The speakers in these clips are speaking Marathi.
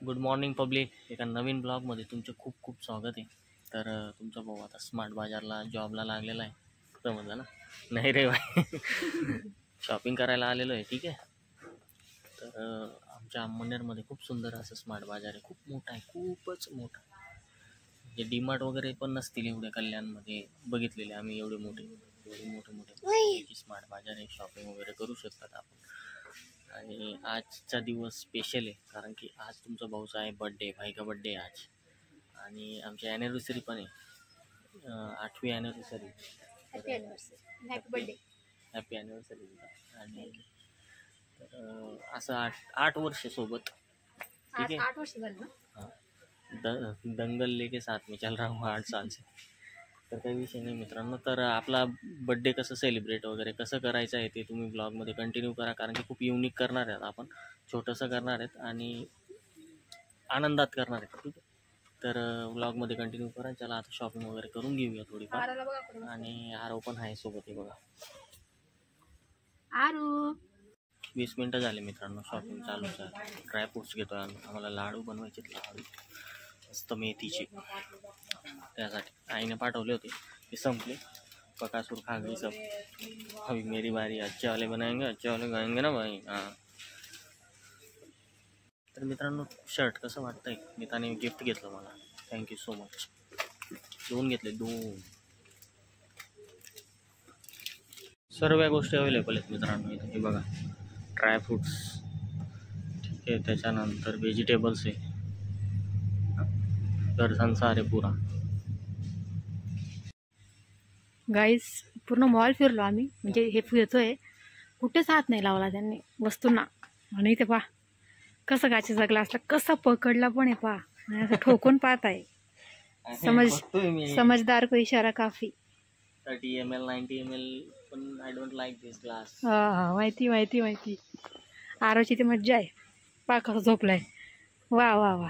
Good morning public. एका नवीन ब्लॉगमध्ये तुमचं खूप खूप स्वागत आहे. तर तुमचा भाऊ आता स्मार्ट बाजारला जॉबला लागलेला आहे, समजलं ना? नाही रे भाई, शॉपिंग करायला आलेलो आहे. ठीक आहे. तर आमच्या अंमनेरमध्ये खूप सुंदर असं स्मार्ट बाजार आहे. खूप मोठा आहे, खूपच मोठा. म्हणजे डीमार्ट वगैरे पण नसतील एवढे कल्याणमध्ये बघितलेले आम्ही. एवढे मोठे स्मार्ट बाजार आहे. शॉपिंग वगैरे करू शकतात आपण. आणि आजचा दिवस स्पेशल आहे कारण की आज तुमचा भाऊचा आहे बड्डे, भाईका बड्डे आहे आज. आणि आमची ॲनिव्हर्सरी पण आहे, 8वी anniversary. Happy birthday, happy anniversary. आणि असं 8 वर्ष सोबत. ठीक आहे. 8 वर्ष झालं ना. हाँ, दंगल लेके साथ में चल रहा हूँ 8 साल से. तर काही विषय नाही मित्रांनो. तर आपला बड्डे कसं सेलिब्रेट वगैरे कसं करायचं आहे ते तुम्ही ब्लॉगमध्ये कंटिन्यू करा, कारण की खूप युनिक करणार आहेत आपण. छोटंसं करणार आहेत आणि आनंदात करणार आहेत. ठीक आहे. तर ब्लॉगमध्ये कंटिन्यू करा. चला आता शॉपिंग वगैरे करून घेऊया थोडीफार. आणि आरव पण आहे सोबत. हे बघा, आरू 20 मिनटं झाले मित्रांनो. शॉपिंग चालूच आहे. ड्रायफ्रूट्स घेतो आहे आम्हाला. लाडू बनवायचे, लाडू मस्त मेथीचे. त्यासाठी आईने पाठवले होते, ते संपले. बकासूर खा गई सब. अभी मेरी बारी. अच्छे वाले बनाएंगे, अच्छे वाले खाएंगे ना भाई. हां. तर मित्रांनो, शर्ट कसं वाटतंय? नीताने गिफ्ट घेतलं मला. Thank you so much. 2 घेतले, 2. सर्व गोष्टी अवेलेबल आहेत मित्रांनो इथे. हे बघा, ड्रायफ्रूट्स. ठीक आहे. त्याच्यानंतर व्हेजिटेबल्स आहे. गरजांचा आहे पुरा. गाईज पूर्ण मॉल फिरलो आम्ही. म्हणजे हे फिरतोय, कुठेच हात नाही लावला त्यांनी वस्तूंना. आणि इथे पहा कसं काचेचा ग्लासला कसा पकडला पण आहे. पहा असं ठोकून पाहत आहे. समझदार को इशारा काफी. 30 ml 90 ml पण I don't like this glass. हा, माहिती माहिती माहिती. आरोची ती मज्जा आहे. पहा कसं झोपलाय. वा वा वा.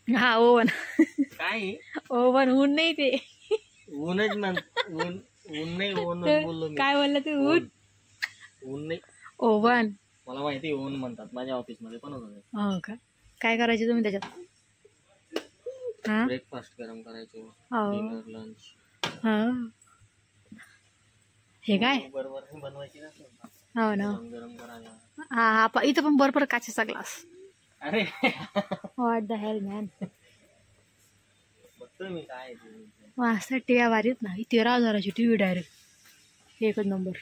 हा, ओवन. काय ओवन, ऊन नाही ते. ऊनच ऊन नाही. ऊन बोललो मी. काय बोलला तू? ऊन नाही, ओवन. मला माहिती ऊन म्हणतात. माझ्या ऑफिसमध्ये पण होतं. हो का? काय करायचे तुम्ही त्याच्यात? हा, ब्रेकफास्ट गरम करायचो, डिनर लंच. हा, हे काय बरोबर बनवायची ना. हो ना. गरम करायला. हा हा, इथं पण बरोबर काचेचा ग्लास. अरे व्हॉट द हेल मॅन. बघतोय मी काय मस्त टिव्या वारीत ना. 13,000ची टीव्ही डायरेक्ट. एकच नंबर.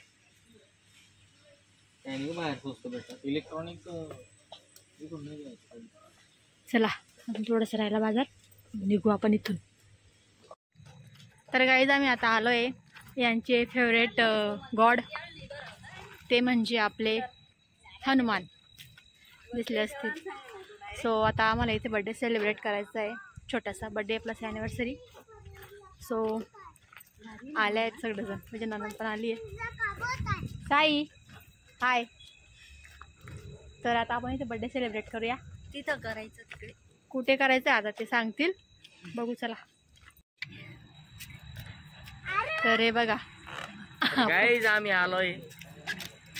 बाहेर स्वस्त भेटतात इलेक्ट्रॉनिक. चला अजून थोडंसं राहिला बाजार, निघू आपण इथून. तर गाईज आम्ही आता आलोय यांचे फेवरेट गॉड, ते म्हणजे आपले हनुमान. दिसले असतील. सो आता आम्हाला इथे बड्डे सेलिब्रेट करायचा आहे. छोटासा बड्डे प्लस ॲनिव्हर्सरी. सो आले आहेत सगळेजण. म्हणजे ननंद पण आली आहे. साई हाय. तर आता आपण इथे बड्डे सेलिब्रेट करूया. तिथं करायचं, तिकडे कुठे करायचं आता ते सांगतील. बघू चला. तर हे बघा गाईज, आम्ही आलोय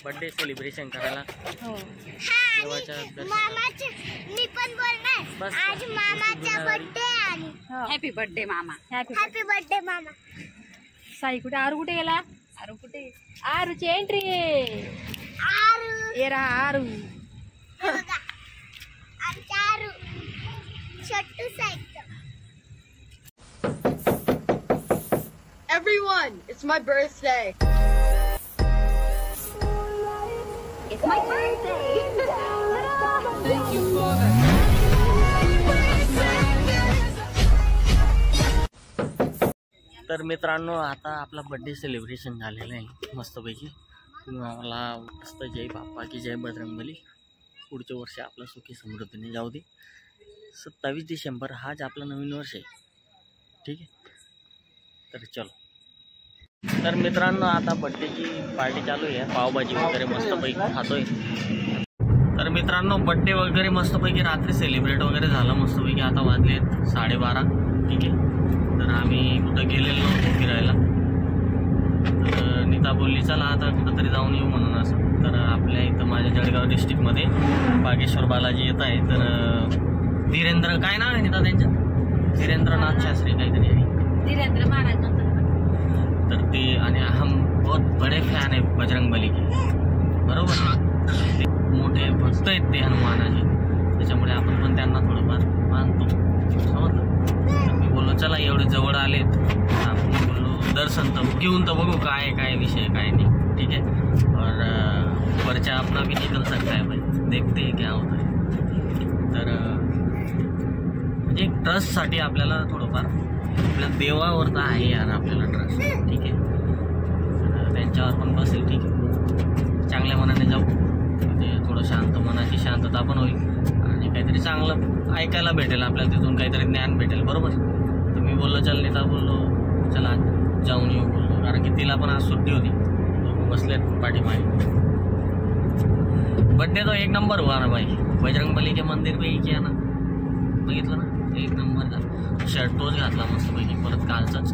बर्थडे सेलिब्रेशन करायला. हो, देवाच्या मी पण बोलणार. आज मामाचा बर्थडे आहे. हॅपी बर्थडे मामा. हॅपी बर्थडे मामा. साई कुठे? आरू कुठे गेला? आरू कुठे? आरूची एंट्री आहे. आरू ये रहा आरू. आमचा आरू छोटू cycle. Everyone, it's my birthday. It's my birthday. Thank you, Father. तर मित्रांनो, आता आपला बड्डे सेलिब्रेशन झालेलं आहे मस्तपैकी. तुम्हाला मस्त जय बाप्पा की जय बजरंगबली. पुढच्या वर्षी आपलं सुखी समृद्धीने जाऊ दे. 27 डिसेंबर हाच आपला नवीन वर्ष आहे. ठीक आहे. तर चलो. तर मित्रांनो, आता बड्डेची पार्टी चालू आहे. पावभाजी वगैरे मस्तपैकी खातोय. तर मित्रांनो, बड्डे वगैरे मस्तपैकी रात्री सेलिब्रेट वगैरे झालं मस्तपैकी. आता वाजले 12:30. ठीक आहे. तर आम्ही कुठं गेलेलो नव्हतो फिरायला. तर नीता बोलली चला आता कुठंतरी जाऊन येऊ म्हणून. असं तर आपल्या इथं माझ्या जळगाव डिस्ट्रिक्टमध्ये बागेश्वर बालाजी येत आहे. तर धीरेंद्र काय नाव आहे नीता त्यांचं, धीरेंद्रनाथ शास्त्री काहीतरी आहे, धीरेंद्र महाराज. तर ते आणि हम बहुत बडे फॅन आहे बजरंगबली के, बरोबर. ते मोठे भक्त आहेत ते हनुमानाचे, त्याच्यामुळे आपण पण त्यांना थोडंफार मानतो, समजलं. तर मी बोललो चला एवढे जवळ आलेत, आपण बोललो दर्शन तर घेऊन तर बघू काय काय विषय काय नाही, ठीक है. और वरच्या अपना भी निकल सकता है भाई, देखते हैं क्या होता है. तर म्हणजे ट्रस्टसाठी आपल्याला थोडंफार आपल्या देवावर तर आहे यार आपल्याला ट्रस्ट, ठीक आहे. तर त्यांच्यावर पण बसेल, ठीक आहे. चांगल्या मनाने जाऊ, म्हणजे थोडं शांत मनाची शांतता पण होईल आणि काहीतरी चांगलं ऐकायला भेटेल आपल्याला, तिथून काहीतरी ज्ञान भेटेल, बरोबर. तर मी बोललो चल नीता, बोललो चला जाऊन येऊ बोललो, कारण की तिला पण आज सुट्टी होती, लोक बसलेत पाठीमागे. बड्डे तो एक नंबर हुआ ना भाई, बजरंगबली के मंदिर पे ही किया ना, बघितलं ना, एक नंबर झाला. शर्ट तोच घातला मस्तपैकी, परत कालचाच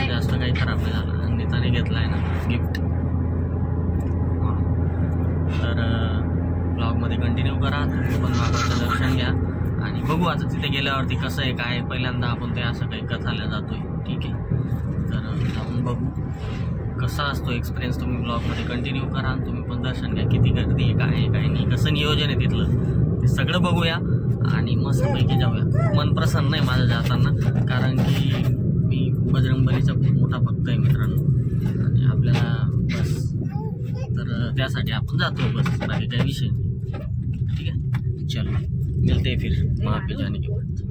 जास्त काही खराब नाही झाला. नीताने घेतला आहे ना गिफ्ट. तर ब्लॉगमध्ये कंटिन्यू करा, तुम्ही पण बाबाचं दर्शन घ्या आणि बघू आता तिथे गेल्यावरती कसं आहे काय. पहिल्यांदा आपण ते असं काही कथाला जातोय, ठीक आहे. तर जाऊन बघू कसा असतो एक्सपिरियन्स. तुम्ही ब्लॉगमध्ये कंटिन्यू करा आणि तुम्ही पण दर्शन घ्या, किती गर्दी आहे काय आहे काय नाही, कसं नियोजन आहे तिथलं, ते सगळं बघूया आणि मस्तपैकी जाऊया. मन प्रसन्न आहे माझं जाताना, कारण की मी बजरंगबलीचा खूप मोठा भक्त आहे मित्रांनो, आणि आपल्याला बस तर त्यासाठी आपण जातो, बस बाकी काही विषय नाही, ठीक आहे. चलो मिलते फिर वहाँ पे जाने के बाद.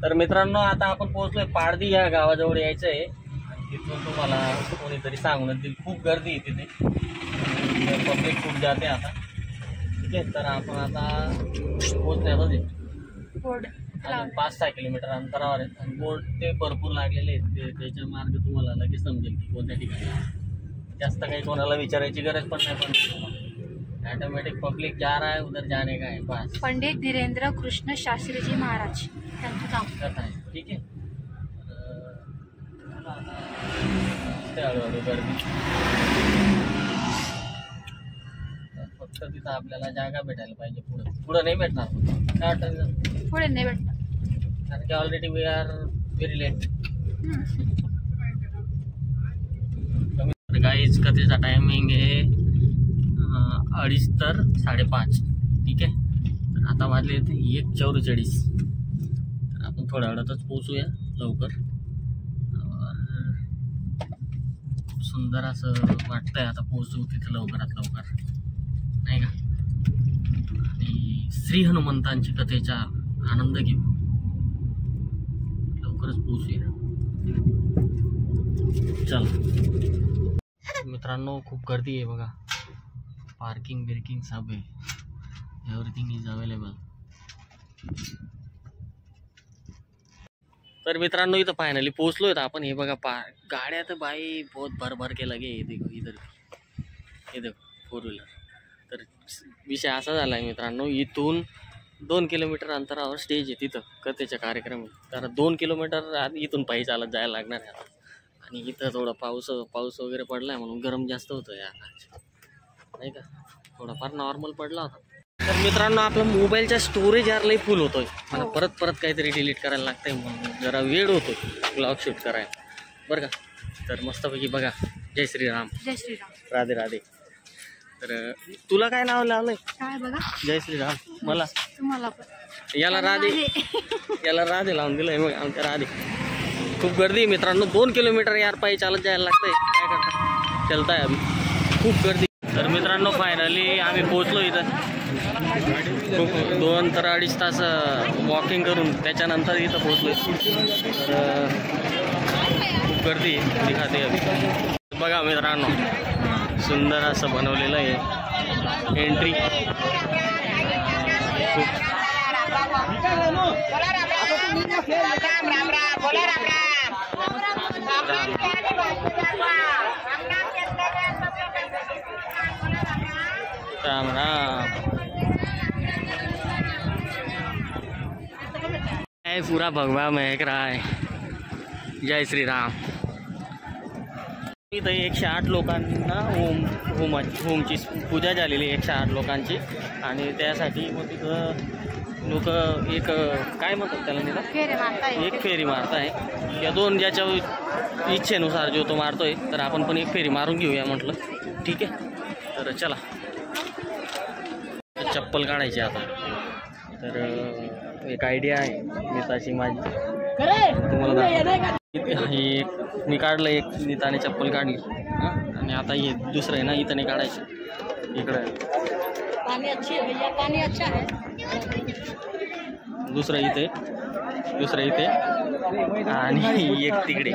तर मित्रांनो आता आपण पोहोचलोय पारधी या गावाजवळ यायचं आहे, आणि तिथून तुम्हाला कोणीतरी सांगून देईल. खूप गर्दी आहे तिथे, पब्लिक खूप जाते आता, ठीक आहे. तर आपण आता पोहोचण्यातच आहे, बोर्ड 5-6 किलोमीटर अंतरावर आहेत आणि बोर्ड ते भरपूर लागलेले आहेत. त्याच्या मार्ग तुम्हाला लगेच समजेल की कोणत्या ठिकाणी. जास्त काही कोणाला विचारायची गरज पण नाही, पण ऑटोमेटिक पब्लिक जा रहा है उधर जाने का है बस. पंडित धीरेंद्र कृष्ण शास्त्री जी महाराज त्यांचं काम कथा आहे, ठीक आहे. हळूहळू गर्दी, फक्त तिथं आपल्याला जागा भेटायला पाहिजे. पुढं नाही भेटणार, काय वाटतं पुढे नाही भेटणार, कारण की already we are very late. Guys कथेचा टायमिंग आहे 2:30 तर 5:30, ठीक आहे. तर आता वाजले 1:44. तर आपण थोड्या वेळातच पोचूया लवकर. खूप सुंदर असं वाटतंय आता पोचू तिथं लवकरात लवकर, नाही का. आणि श्री हनुमंतांची कथेचा आनंद घेऊ, लवकरच पोचूया. चल मित्रांनो, खूप गर्दी आहे बघा, पार्किंग बिर्किंग सब आहे, एव्हरीथिंग इज अवेलेबल. तर मित्रांनो इथं फायनली पोहोचलो आहेत आपण. हे बघा गाड्या तर बाई बहुत भर के लगे, देखो इधर हे देखो 4 व्हीलर. तर विषय असा झाला आहे मित्रांनो, इथून 2 किलोमीटर अंतरावर स्टेज आहे तिथं कथेचा कार्यक्रम आहे. तर 2 किलोमीटर इथून पायी चालत जायला लागणार आहे आता. आणि इथं थोडा पाऊस वगैरे पडला आहे म्हणून गरम जास्त होतं यार, नाही का. थोडाफार नॉर्मल पडला होता. तर मित्रांनो आपला मोबाईलचा स्टोरेज यार लई फुल होतोय, मला परत काहीतरी डिलीट करायला लागतंय, म्हणून जरा वेळ होतो ब्लॉग शूट करायला, बरं का. तर मस्तपैकी बघा, जय श्रीराम. जय श्रीराम. राधे राधे. तर तुला काय नाव लावलंय? काय बघा, जय श्रीराम. मला तुम्हाला पण याला राधे लावून दिलंय मग आमच्या राधे. खूप गर्दी आहे मित्रांनो, 2 किलोमीटर यार पायी चालत जायला लागतंय, काय करता, चलताय अभी, खूप गर्दी. तर मित्रांनो फायनली आम्ही पोहोचलो इथं. खूप 2 तर 2.5 तास वॉकिंग करून त्याच्यानंतर इथं पोहोचलो. तर खूप गर्दी दिखाते अभी. बघा मित्रांनो, सुंदर असं बनवलेलं आहे एंट्री. खूप राम राम. पूरा भगवा महक रहा है. जय श्री राम. इथं 108 लोकांना होमची पूजा झालेली आहे 108 लोकांची. आणि त्यासाठी मग तिथं लोक एक काय म्हणतात त्याला नाही एक फेरी मारत आहे. या दोन ज्याच्या इच्छेनुसार जो तो मारतोय, तर आपण पण एक फेरी मारून घेऊया म्हटलं. ठीक आहे, तर चला. चप्पल काढायची आता. तर एक आयडिया आहे नीताची माझी, तुम्हाला ही एक मी काढलं, एक नीताने चप्पल काढली. आणि आता हे दुसरं आहे ना, इथं नाही काढायचं, इकडं दुसरं इथे आणि एक तिकडे.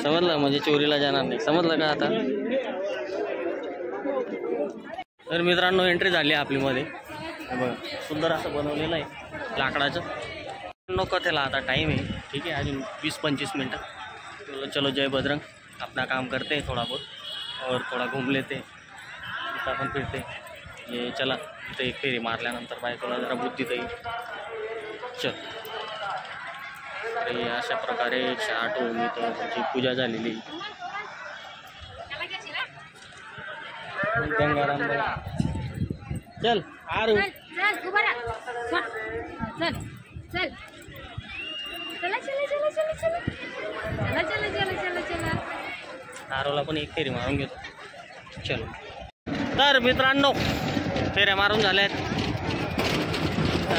समजलं, म्हणजे चोरीला जाणार नाही. समजलं का आता? तर मित्रांनो, एंट्री झाली आपली मध्ये. बघा, सुंदर असं बनवलेलं आहे लाकडाचं. कथेला आता टाइम है, ठीक है, अजून 20-25 मिनट. चलो जय बजरंग, अपना काम करते हैं थोड़ा बहुत और थोड़ा घूम लेते, पण फिरते. ये चला, इथं एक फेरी मारल्यानंतर बायकोला जरा बुद्धी देईल. चल. तर अशा प्रकारे 108 होऊन इथं त्याची पूजा झालेली. गंगाराम चल आरू आरोला पण एक फेरी मारून घेतो. चलो. तर मित्रांनो, फेऱ्या मारून झाल्यात.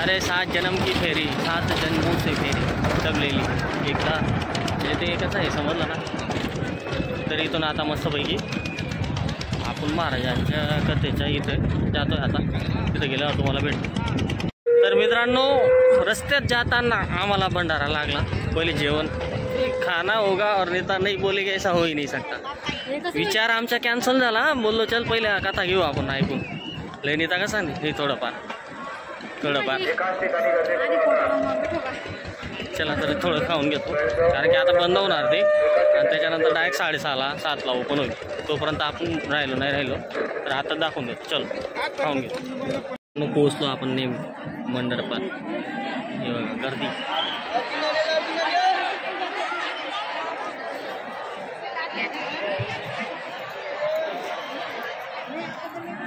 अरे 7 जन्म की फेरी, 7 जन्मों से फेरी दबलेली एकदा, म्हणजे ते कसं आहे समजलं ना. तर इथून आता मस्तपैकी आपण महाराजांच्या कथेच्या इथं जातोय. आता तिथं गेल्यावर तुम्हाला भेटतो. तर मित्रांनो, रस्त्यात जाताना आम्हाला भंडारा लागला. पहिले जेवण खाना होगा और नेता नाही बोले ऐसा हो ही नाही सकता. विचार आमचा कॅन्सल झाला. बोललो चल पहिले कथा घेऊ आपण ऐकून. लय नेता कसा नाही थोडंफार. चला, तर थोडं खाऊन घेतो, कारण की आता बंद होणार ते. आणि त्याच्यानंतर डायरेक्ट 6:30ला 7ला ओपन होईल. तोपर्यंत आपण नाही राहिलो तर आता दाखवून देतो. चलो, खाऊन घेतो. मग पोहोचलो आपण नेम मंडपात. गर्दी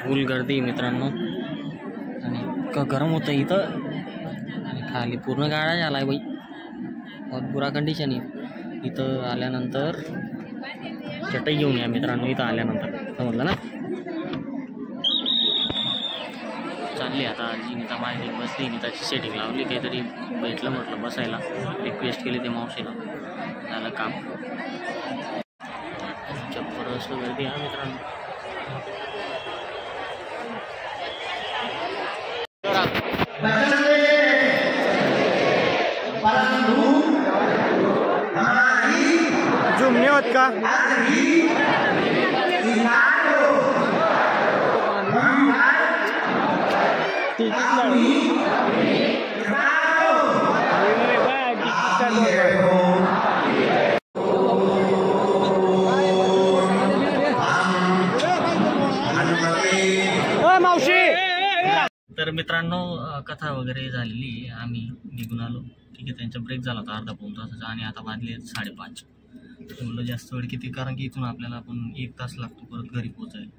फुल गर्दी मित्रांनो. आणि इतकं गरम होतं इथं. आणि खाली पूर्ण गाडा झाला आहे बाई, बहुत बुरा कंडिशन आहे. इथं आल्यानंतर चटई घेऊन या मित्रांनो. इथं आल्यानंतर समजलं ना. चालली आता आजी नीता माहिती बसली. नीताची सेटिंग लावली, काहीतरी भेटलं म्हटलं बसायला. रिक्वेस्ट केली ते मावशीला, झालं काम. जबरदस्त गर्दी आहे मित्रांनो. झूम नाही होत का? तर मित्रांनो, कथा वगैरे झालेली. आम्ही निघून आलो. ठीक आहे, त्यांचा ब्रेक झाला होता अर्धा-पाऊण तासाचा. आणि आता वाजले 5:30. बोललो जास्त वेळ किती, कारण की इथून आपल्याला पण 1 तास लागतो परत घरी पोचायला,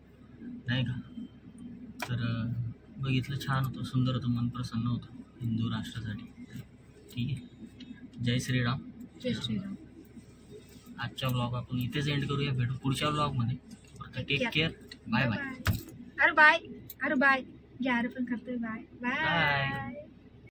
नाही का. तर बघितलं, छान होतं, सुंदर होतं, मन प्रसन्न होतं हिंदू राष्ट्रासाठी. ठीक आहे, जय श्रीराम. जय श्रीराम. आजचा ब्लॉग आपण इथेच एंड करूया. भेटू पुढच्या ब्लॉगमध्ये. Take care. Bye bye. अरे बाय. घ्या पण करतोय. Bye bye.